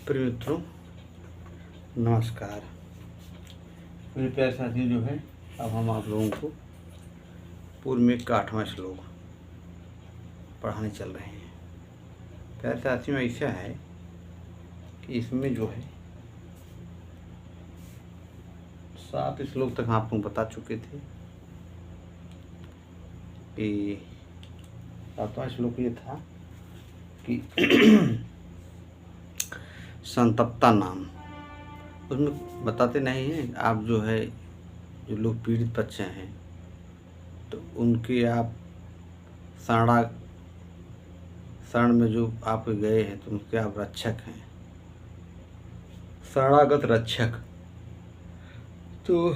प्रिय मित्रों, नमस्कार। मेरे प्यारे साथियों, जो है अब हम आप लोगों को पूर्व में का 8वां श्लोक पढ़ाने चल रहे हैं। प्यारे साथियों, ऐसा है कि इसमें जो है 7 श्लोक तक आप लोग बता चुके थे कि 7वां श्लोक ये था कि संतप्ता नाम, उसमें बताते नहीं हैं आप जो है जो लोग पीड़ित बच्चे हैं तो उनके आप शरण में जो आप गए हैं तो उनके आप रक्षक हैं, शरणागत रक्षक। तो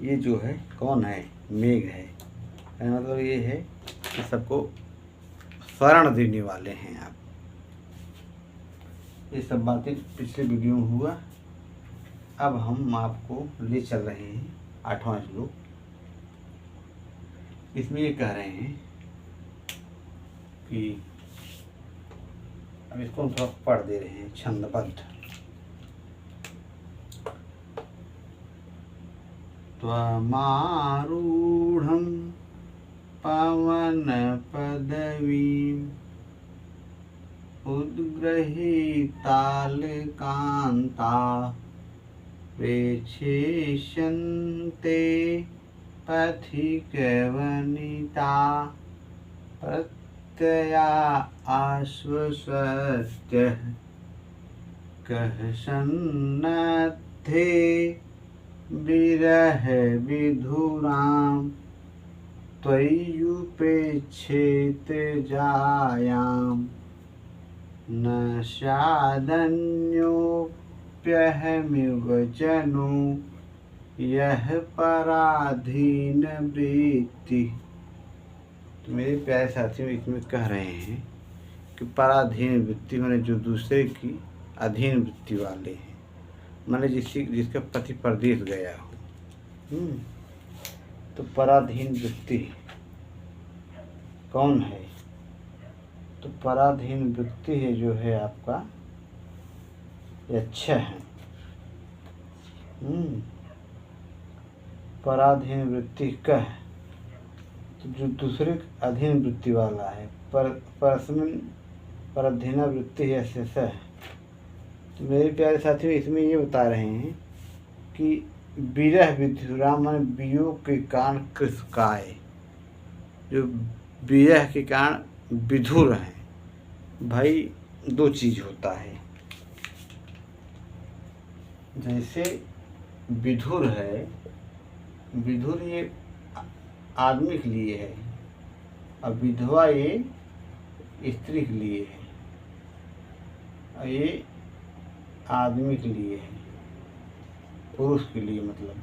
ये जो है कौन है? मेघ है। मतलब ये है कि सबको शरण देने वाले हैं आप। ये सब बातें पिछले वीडियो में हुआ। अब हम आपको ले चल रहे हैं 8वां श्लोक। इसमें ये कह रहे हैं कि अब इसको हम थोड़ा पढ़ दे रहे हैं छंदबद्ध। त्वमारूढ़ं पवन पदवीम् उद्गृहीतालकान्ता प्रेक्षेष्यन्ते पथिकवनिता प्रत्यया आश्वसत्यः कः सन्नद्धे विरह विधुरां त्वय्युपेक्षित जायां न स्यादन्योऽप्यहमिव जनो यह पराधीन वृत्ति। तो मेरे प्यारे साथियों, इसमें कह रहे हैं कि पराधीन वृत्ति माने जो दूसरे की अधीन वृत्ति वाले हैं, माने जिसका पति परदेश गया हो। तो पराधीन वृत्ति कौन है? तो पराधीन वृत्ति है जो है आपका ये अच्छा है। पराधीन वृत्ति का है तो जो दूसरे अधीन वृत्ति वाला है। परस्मिन पराधीना वृत्ति है शेष है। तो मेरे प्यारे साथियों, इसमें ये बता रहे हैं कि विरह विधुरा मन वियोग के कारण कृषकाय, जो विरह के कारण विधुर हैं। भाई दो चीज होता है, जैसे विधुर है, विधुर ये आदमी के लिए है और विधवा ये स्त्री के लिए है और ये आदमी के लिए है, पुरुष के लिए। मतलब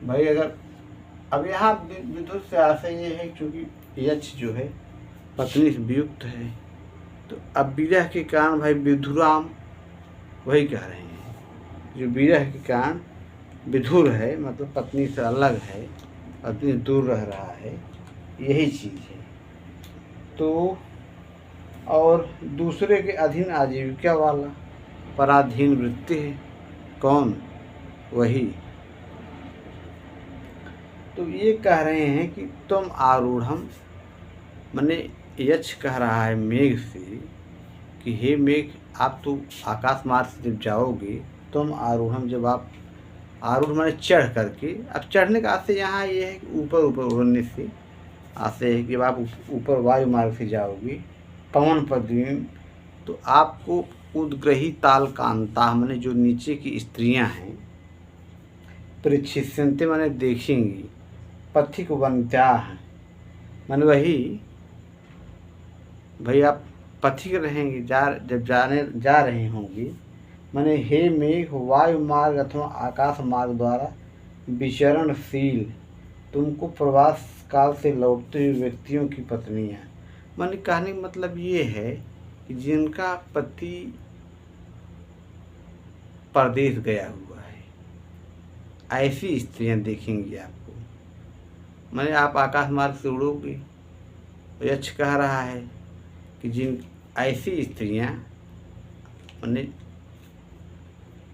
भाई अगर अब यहाँ विधुर से आशय ये है क्योंकि यक्ष जो है पत्नी से वियुक्त है, तो अब विरह के कारण भाई विधुराम, वही कह रहे हैं जो विरह के कारण विधुर है, मतलब पत्नी से अलग है, पत्नी दूर रह रहा है, यही चीज़ है। तो और दूसरे के अधीन आजीविका वाला पराधीन वृत्ति है। कौन? वही। तो ये कह रहे हैं कि तुम आरूढ़म, माने यक्ष कह रहा है मेघ से कि हे मेघ, आप तो आकाश मार्ग से जब जाओगे, तुम आरूढ़म, जब आप आरूढ़ माने चढ़ करके, अब चढ़ने का आशय यहाँ ये है कि ऊपर उड़ने से आशय है कि जब आप ऊपर वायु मार्ग से जाओगे पवन पदवी, तो आपको उद्ग्रही ताल कांता माने जो नीचे की स्त्रियां हैं, परिच्छिष्यन्ते माने देखेंगी, पथिक वनिता है माने वही भाई आप पथिक रहेंगे, जब जा रहे होंगे, माने हे मेघ वायु मार्ग अथवा आकाश मार्ग द्वारा विचरणशील, तुमको प्रवास काल से लौटते हुए व्यक्तियों की पत्नियां। माने कहने का मतलब ये है कि जिनका पति परदेश गया हुआ है, ऐसी स्त्रियां देखेंगी आपको। माने आप आकाश मार्ग से उड़ोगे, यक्ष कह रहा है कि जिन ऐसी स्त्रियां माने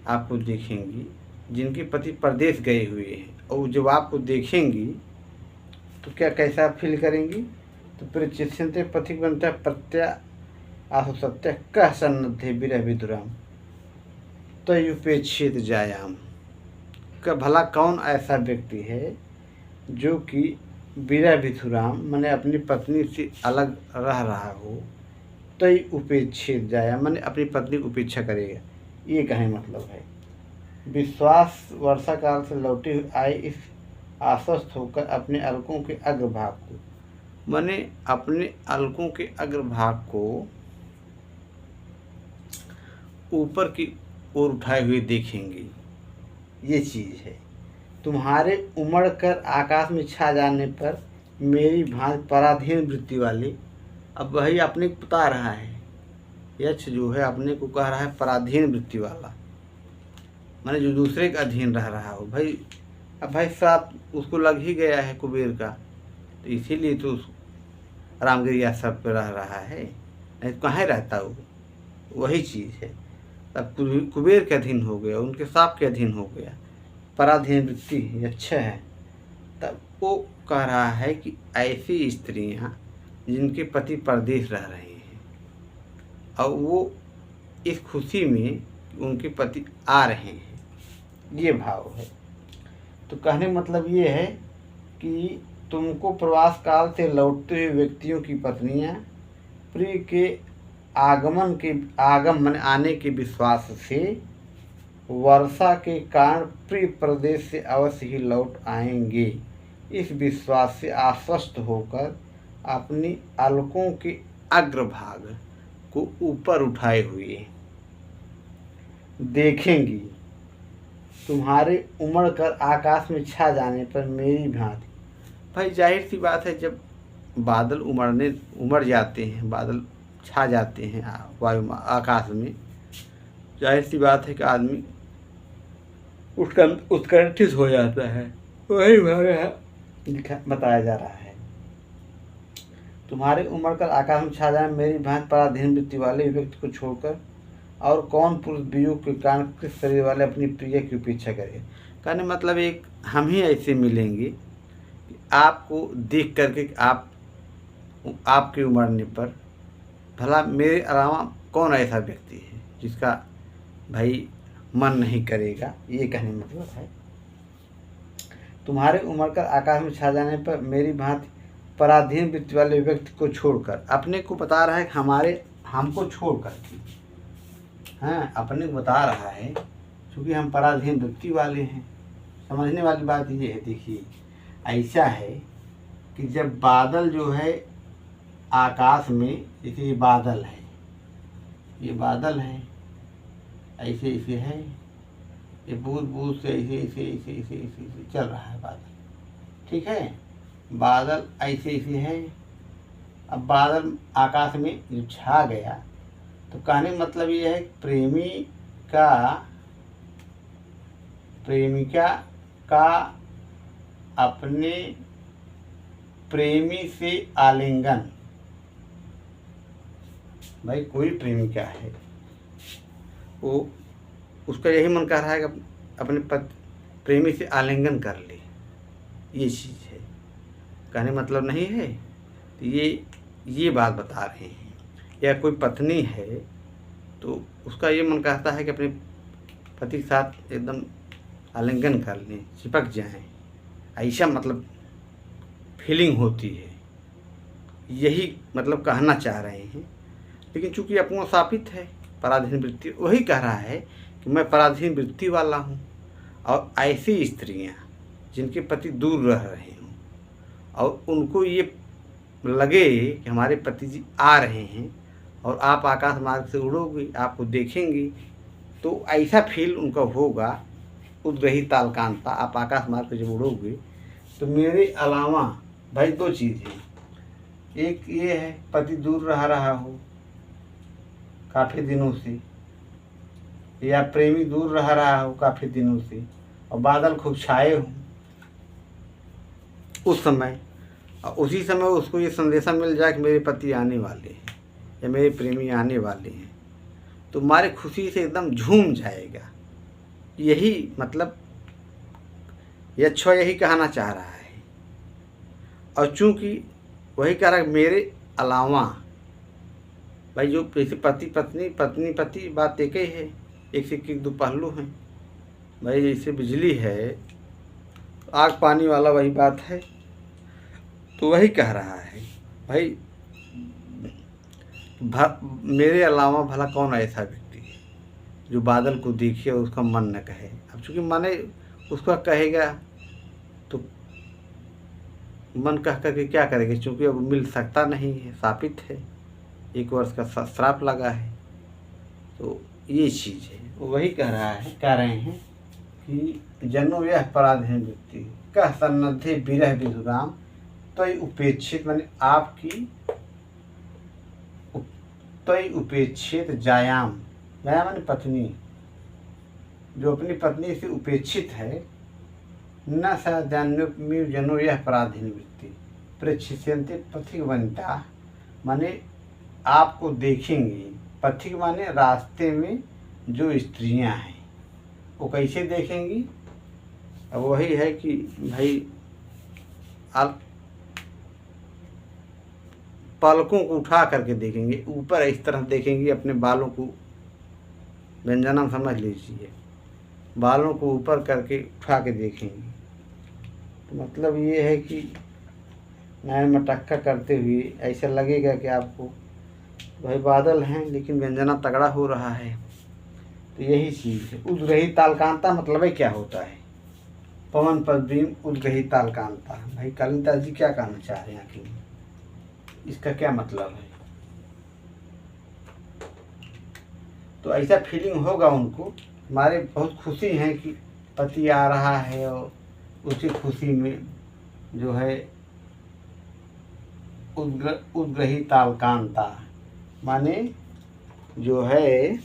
आपको देखेंगी जिनके पति परदेश गए हुए हैं, और जब आपको देखेंगी तो क्या कैसा आप फील करेंगी? तो परिचिष्यन्ते पथिक बनता प्रत्या आहु सत्य कह सन्नद्धे विरह विधुराम तयुपेक्षित जायाम। का भला कौन ऐसा व्यक्ति है जो कि विरह विधुराम माने अपनी पत्नी से अलग रह रहा हो, तय उपेक्षित जाया माने अपनी पत्नी की उपेक्षा करेगा। ये कहने मतलब है विश्वास वर्षा काल से लौटे हुए आए इस आश्वस्त होकर अपने अलकों के अग्रभाग को, माने अपने अलकों के अग्रभाग को ऊपर की ओर उठाए हुए देखेंगी। ये चीज़ है। तुम्हारे उमड़ कर आकाश में छा जाने पर मेरी भांति पराधीन वृत्ति वाले, अब वही अपने को बता रहा है, यक्ष जो है अपने को कह रहा है पराधीन वृत्ति वाला, माने जो दूसरे के अधीन रह रहा हो। भाई अब भाई साहब उसको लग ही गया है कुबेर का, तो इसीलिए तो रामगिरी आश्रम पर रह रहा है, नहीं तो कहाँ रहता वो। वही चीज़ है। तब कुबेर के अधीन हो गया, उनके साप के अधीन हो गया, पराधीन वृत्ति अच्छा है। तब वो कह रहा है कि ऐसी स्त्रियां जिनके पति परदेश रह रहे हैं और वो इस खुशी में उनके पति आ रहे हैं, ये भाव है। तो कहने मतलब ये है कि तुमको प्रवास काल से लौटते हुए व्यक्तियों की पत्नियां प्रिय के आगम माने आने के विश्वास से वर्षा के कारण प्रिय प्रदेश से अवश्य ही लौट आएंगे। इस विश्वास से आश्वस्त होकर अपनी अलकों के अग्रभाग को ऊपर उठाए हुए देखेंगी। तुम्हारे उमड़ कर आकाश में छा जाने पर मेरी भांति, भाई जाहिर सी बात है, जब बादल उमड़ जाते हैं, बादल छा जाते हैं वायु आकाश में, जाहिर सी बात है कि आदमी उसका उत्कंठित हो जाता है। वही बताया जा रहा है। तुम्हारे उमड़ कर आकाश में छा जाए मेरी भांति पराधीन वृत्ति वाले व्यक्ति को छोड़कर और कौन पुरुष वियोग के कारण किस शरीर वाले अपनी प्रिय की उपेक्षा करे। कहने मतलब एक हम ही ऐसे मिलेंगे कि आपको देख करके आपके उमड़ने पर भला मेरे अलावा कौन ऐसा व्यक्ति है जिसका भाई मन नहीं करेगा, ये कहने मतलब है। तुम्हारे उमड़ कर आकाश में छा जाने पर मेरी भांति पराधीन वृत्ति वाले व्यक्ति को छोड़कर, अपने को बता रहा है कि हमको छोड़ करके, हाँ अपने को बता रहा है क्योंकि हम पराधीन वृत्ति वाले हैं। समझने वाली बात ये है, देखिए ऐसा है कि जब बादल जो है आकाश में, जैसे ये बादल है, ये बादल है, ऐसे ऐसे है, ये बूंद बूंद से ऐसे ऐसे ऐसे ऐसे ऐसे ऐसे चल रहा है बादल, ठीक है। बादल ऐसे ऐसे है। अब बादल आकाश में जो छा गया, तो कहने मतलब ये है प्रेमिका का अपने प्रेमी से आलिंगन। भाई कोई प्रेमिका है, वो उसका यही मन कर रहा है कि अपने प्रेमी से आलिंगन कर ले, ये चीज़ है। कहने मतलब नहीं है, तो ये बात बता रहे हैं। या कोई पत्नी है तो उसका ये मन कहता है कि अपने पति के साथ एकदम आलिंगन कर लें, चिपक जाएं, ऐसा मतलब फीलिंग होती है, यही मतलब कहना चाह रहे हैं। लेकिन चूंकि अपना सापित है पराधीन वृत्ति, वही कह रहा है कि मैं पराधीन वृत्ति वाला हूँ, और ऐसी स्त्रियाँ जिनके पति दूर रह रहे हों और उनको ये लगे कि हमारे पति जी आ रहे हैं और आप आकाश मार्ग से उड़ोगे, आपको देखेंगे, तो ऐसा फील उनका होगा, उद्ग्रही तालकांता, आप आकाश मार्ग से जब उड़ोगे तो मेरे अलावा भाई दो चीज़ है। एक ये है पति दूर रहा हो काफ़ी दिनों से, या प्रेमी दूर रह रहा हो काफ़ी दिनों से, और बादल खूब छाए हों उस समय, और उसी समय उसको ये संदेशा मिल जाए कि मेरे पति आने वाले हैं या मेरे प्रेमी आने वाले हैं, तो हमारे खुशी से एकदम झूम जाएगा। यही मतलब यक्षवा यही कहना चाह रहा है। और चूंकि वही कह रहा है मेरे अलावा, भाई जो जैसे पति पत्नी पत्नी पति बात एक ही है, एक सिक्के के दो पहलू हैं। भाई जैसे बिजली है, आग पानी वाला वही बात है। तो वही कह रहा है भाई मेरे अलावा भला कौन ऐसा व्यक्ति है जो बादल को देखे और उसका मन न कहे। अब चूंकि माने उसका कहेगा तो मन कह करके क्या करेगा, चूंकि अब मिल सकता नहीं है, शापित है, 1 वर्ष का श्राप लगा है। तो ये चीज़ है, वही कह रहे हैं कि जनो यह पराधीन व्यक्ति कह सन्नद्धे विरह विधुराम त्वयि उपेक्षित, माने आपकी त्वयि उपेक्षित जायाम, जायाम माने पत्नी, जो अपनी पत्नी से उपेक्षित है। न स जान्योपमी जनो यह पराधीन व्यक्ति प्रेक्षिष्यन्ते पथिक वनिता, माने आपको देखेंगे। पथिक माने रास्ते में जो स्त्रियां हैं वो कैसे देखेंगी। अब वही है कि भाई आप पलकों को उठा करके देखेंगे, ऊपर इस तरह देखेंगी, अपने बालों को, व्यंजनम समझ लीजिए, बालों को ऊपर करके उठा के देखेंगी। तो मतलब ये है कि नैन मटक्का करते हुए ऐसा लगेगा कि आपको भाई बादल हैं लेकिन व्यंजना तगड़ा हो रहा है। तो यही चीज़ है। उद्ग्रही तालकांता मतलब है क्या होता है, पवन पद्मीम उद्ग्रही तालकांता। भाई कालिदास जी क्या कहना चाह रहे हैं आखिर, इसका क्या मतलब है। तो ऐसा फीलिंग होगा उनको, हमारे बहुत खुशी है कि पति आ रहा है और उसी खुशी में जो है उद्ग्रही तालकांता माने जो है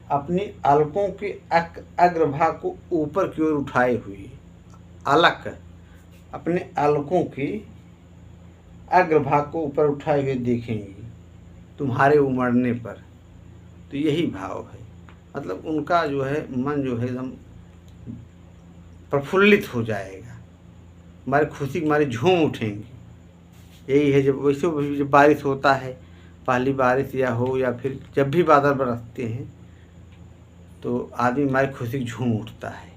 अपनी अलकों के अग्रभाग को ऊपर की ओर उठाए हुए, अलक अपने अलकों के अग्रभाग को ऊपर उठाए हुए देखेंगी तुम्हारे उमड़ने पर। तो यही भाव है, मतलब उनका जो है मन जो है एकदम प्रफुल्लित हो जाएगा, हमारी खुशी हमारी झूम उठेंगी। यही है जब वैसे जब बारिश होता है, पहली बारिश या हो या फिर जब भी बादल बरसते हैं तो आदमी हमारी खुशी झूम उठता है।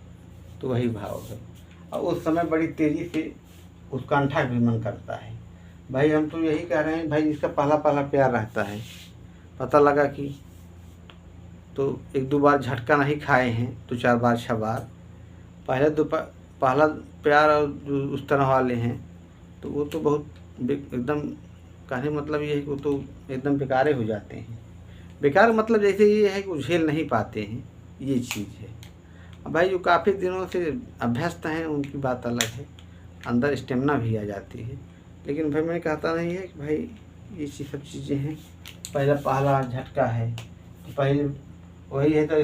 तो वही भाव है। और उस समय बड़ी तेज़ी से उत्कंठा भी मन करता है। भाई हम तो यही कह रहे हैं, भाई इसका पहला पहला प्यार रहता है, पता लगा कि तो 1-2 बार झटका नहीं खाए हैं, 2-4 बार 6 बार, पहला प्यार और जो उस तरह वाले हैं तो वो तो बहुत एकदम, कहने मतलब ये है कि वो तो एकदम बेकारे हो जाते हैं। बेकार मतलब जैसे ये है कि झेल नहीं पाते हैं, ये चीज़ है। अब भाई जो काफ़ी दिनों से अभ्यस्त हैं उनकी बात अलग है, अंदर स्टेमिना भी आ जाती है। लेकिन भाई मैं कहता नहीं है कि भाई ये सब चीज़ें हैं, पहला झटका है तो पहले वही है। तो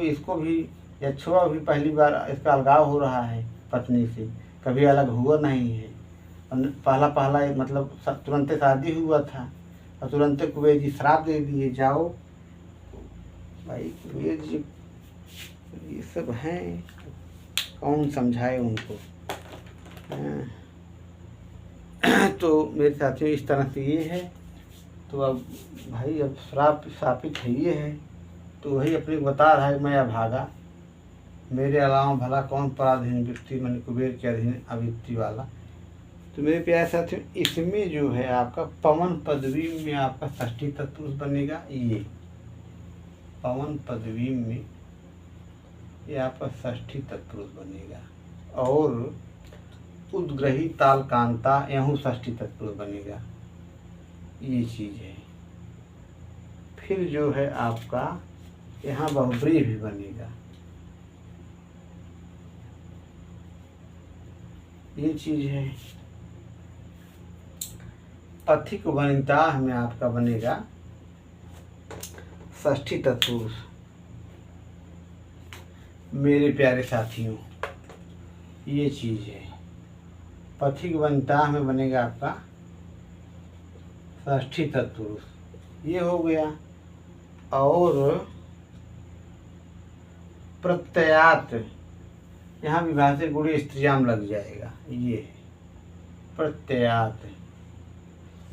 इसको भी यक्षवा भी पहली बार इसका अलगाव हो रहा है पत्नी से, कभी अलग हुआ नहीं है। पहला मतलब तुरंत शादी हुआ था और तुरंत कुबेर जी श्राप दे दिए, जाओ। भाई कुबेर जी ये सब हैं, कौन समझाए उनको। तो मेरे साथियों इस तरह से ये है। तो अब भाई अब श्राप शापित है ये है, तो वही अपने बता रहा है मैं अभागा, मेरे अलावा भला कौन पराधीन व्यक्ति, मैंने कुबेर के अधीन अव्यक्ति वाला। तो मेरे प्यारे साथियों इसमें जो है आपका पवन पदवी में आपका षष्ठी तत्पुरुष बनेगा। ये पवन पदवी में ये आपका षष्ठी तत्पुरुष बनेगा। और उद्ग्रही तालकांता यहूँ षष्ठी तत्पुरुष बनेगा, ये चीज़ है। फिर जो है आपका यहाँ बहुब्रीहि भी बनेगा, ये चीज़ है। पथिक वनिता में आपका बनेगा षष्ठी तत्पुरुष। मेरे प्यारे साथियों ये चीज़ है। पथिक वनिता में बनेगा आपका षष्ठी तत्पुरुष ये हो गया। और प्रत्ययात, यहाँ विभाषे गुणे स्त्रियाम लग जाएगा। ये प्रत्ययात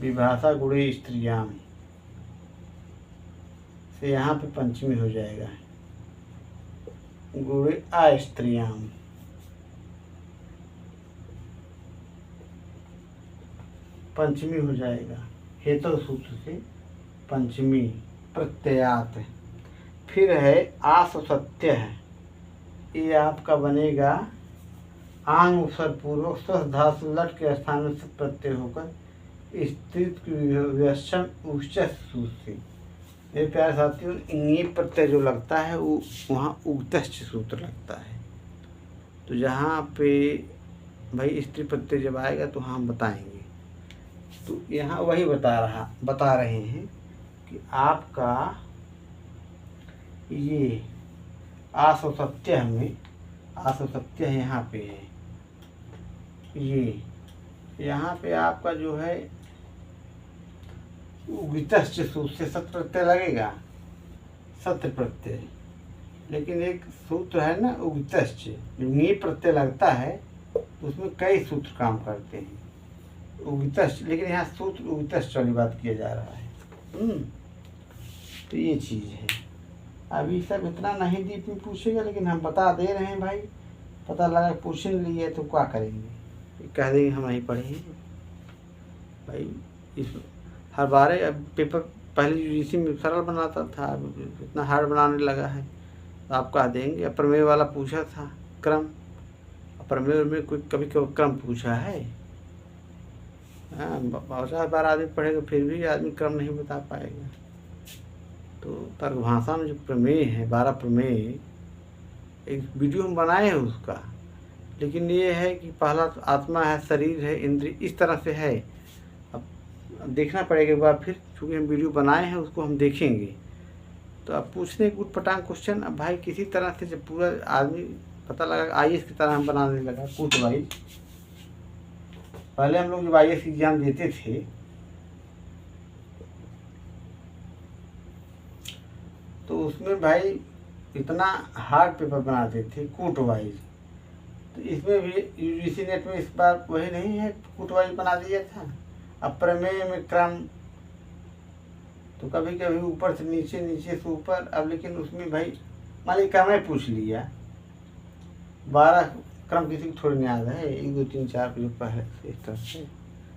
विभाषा गुणे स्त्रियाम से यहाँ पे पंचमी हो जाएगा, गुणे अस्त्रियाम। पंचमी हो जाएगा हेतु सूत्र से पंचमी प्रत्ययात। फिर है आसत्य है, ये आपका बनेगा आंग उपसर्ग पूर्वक स्वस्थ धातु लट के स्थान में सत प्रत्यय होकर स्त्रीत्व उच्च सूत्र से। मेरे प्यारे साथियों, इंगी प्रत्यय जो लगता है वो वहाँ उक्तश्च सूत्र लगता है। तो जहाँ पे भाई स्त्री प्रत्यय जब आएगा तो हम बताएंगे। तो यहाँ वही बता रहे हैं कि आपका ये आसत्य में आसत्य यहाँ पे है, ये यहाँ पे आपका जो है उगितश्च सूत्र से सत प्रत्यय लगेगा, सत्य प्रत्यय। लेकिन एक सूत्र है ना उगितश्च, नी प्रत्यय लगता है तो उसमें कई सूत्र काम करते हैं उगितश्च, लेकिन यहाँ सूत्र उगितश्च वाली बात किया जा रहा है। तो ये चीज़ है। अभी सब इतना नहीं डीप में पूछेगा, लेकिन हम बता दे रहे हैं भाई। पता लगा पूछ लिए तो क्या करेंगे, कह देंगे हम नहीं पढ़े भाई। इस हर बार अब पेपर पहले यूजीसी में सरल बनाता था, अब इतना हार्ड बनाने लगा है। तो आप कह देंगे अप्रमेय वाला पूछा था क्रम, अप्रमेय में कोई कभी क्रम पूछा है? हाँ, बहुत सारी बार आदमी पढ़ेगा फिर भी आदमी क्रम नहीं बता पाएगा। तो तर्क भाषा में जो प्रमेय है 12 प्रमेय, एक वीडियो हम बनाए हैं उसका। लेकिन ये है कि पहला तो आत्मा है, शरीर है, इंद्रिय, इस तरह से है। अब देखना पड़ेगा एक बार फिर, चूँकि हम वीडियो बनाए हैं उसको हम देखेंगे। तो अब पूछने उठ पटांग क्वेश्चन। अब भाई किसी तरह से जब पूरा आदमी पता लगा IAS की तरह हम बनाने लगा कूट वाइज। पहले हम लोग जब IAS एग्जाम देते थे तो उसमें भाई इतना हार्ड पेपर बनाते थे कूट वाइज। तो इसमें भी यूजीसी नेट में इस बार वही नहीं है, कूट वाइज बना दिया था। अब प्रमेय में क्रम, तो कभी कभी ऊपर से नीचे, नीचे से ऊपर। अब लेकिन उसमें भाई मान लीजिए क्रम पूछ लिया, 12 क्रम किसी को थोड़ी नहीं याद है, 1 2 3 4 जो पहले इस तरह से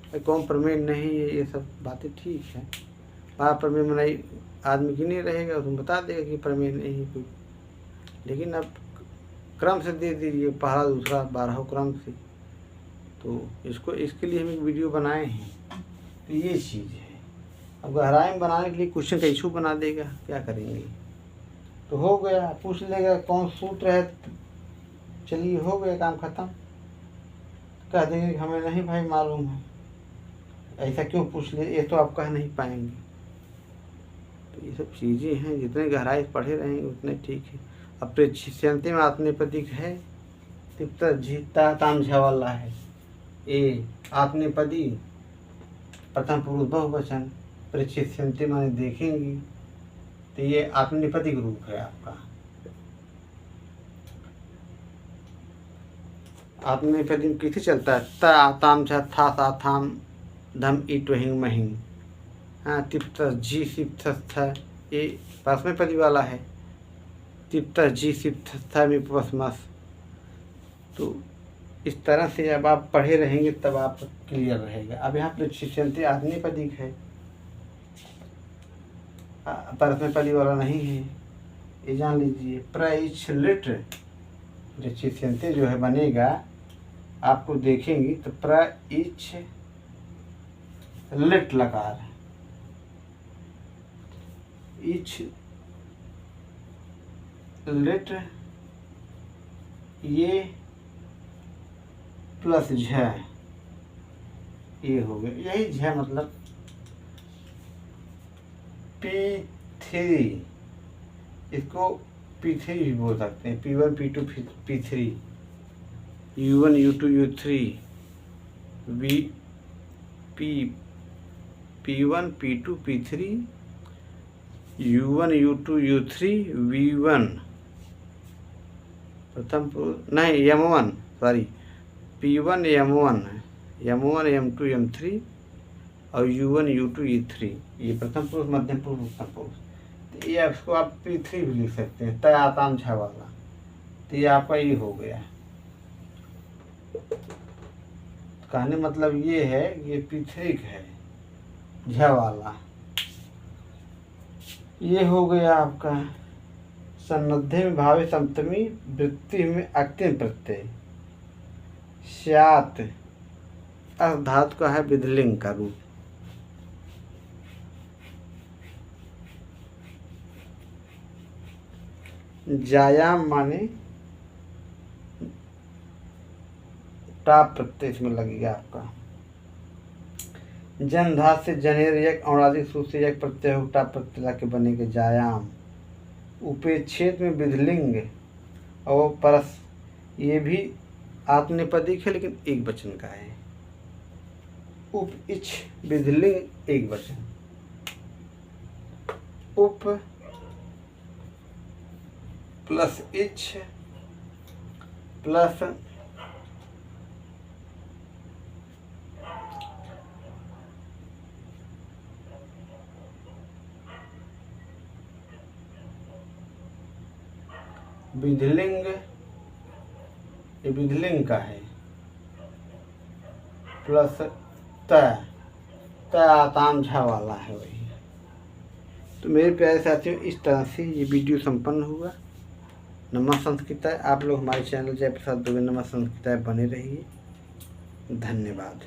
भाई कौन प्रमेय नहीं है, ये सब बातें ठीक है। 12 प्रमेय में नहीं आदमी की नहीं रहेगा, तुम बता देगा कि प्रमेय नहीं है कोई। लेकिन अब क्रम से दे दीजिए, पहला दूसरा 12 क्रम से। तो इसके लिए हम एक वीडियो बनाए हैं। तो ये चीज़ है। अब गहराई में बनाने के लिए क्वेश्चन का इशू बना देगा, क्या करेंगे। तो हो गया, पूछ लेगा कौन सूत्र है, चलिए हो गया काम ख़त्म। कह देंगे हमें नहीं भाई मालूम है, ऐसा क्यों पूछ ले, ये तो आप कह नहीं पाएंगे। तो ये सब चीज़ें हैं, जितने गहराई पढ़े रहेंगे उतने ठीक है। अब प्रेक्षित्यंती में आत्मनेपदिक है, तिप्ता झीता ताम झवाला है। ये आत्मनेपदी प्रथम पुरुष बहुवचन, प्रेक्षित्यंती माने देखेंगी, तो ये आत्मनेपदिक रूप है आपका। आत्मनेपदी में किसे चलता है, ता ताम झा था ता थाम धम ईट वहिंग महिंग। हाँ, तिप्त जी सिप्त था, ये परस्मैपदी वाला है। तिप्त जी सिप्त था में उपस्मस। तो इस तरह से जब आप पढ़े रहेंगे तब आप क्लियर रहेगा। अब यहाँ प्रेक्षित्यंती आत्मनेपदिक है, परस्मैपदी वाला नहीं है, ये जान लीजिए। प्रइच्छलिट प्रेक्षित्यंती जो है बनेगा, आपको देखेंगे तो प्रइच्छ लिट लकार, इच्छ लिट, ये प्लस झ, ये हो गया। यही झ मतलब P3, इसको P3 भी बोल सकते हैं, P1 P2 P3, U1 U2 U3 V P P1 P2 P3 U1 U2 U3 V1 प्रथम पुरुष नहीं M1 sorry P1 M1 M1 M2 M3 और U1 U2 E3 ये प्रथम पुरुष मध्यम पुरुष उत्तम पुरुष। तो ये इसको आप P3 भी लिख सकते हैं, तय आताम झ वाला। तो ये आपका ये हो गया। कहने मतलब ये है ये P3 है झ वाला। ये हो गया आपका सन्निधि में भावे सप्तमी वृत्ति में अक्तिम प्रत्यय स्यात् अर्थ धातु का है विधिलिंग का रूप। जायाम माने टाप प्रत्यय इसमें लगेगा आपका। जन धात से जनेर एक औराधिक सूत्र से एक प्रत्यय हो टाप प्रत्यय के बनेंगे जायाम। उपेक्षेद में विधिलिंग और परस ये भी आत्मनिपदिक है लेकिन एक वचन का है। उप इच विधिलिंग एक वचन। उप प्लस इच प्लस विधिलिंग, ये विधिलिंग का है, प्लस त आताम झा वाला है वही। तो मेरे प्यारे साथियों इस तरह से ये वीडियो संपन्न हुआ। नमः संस्कृताय। आप लोग हमारे चैनल जयप्रसाद दुबे नमः संस्कृताय बने रहिए। धन्यवाद।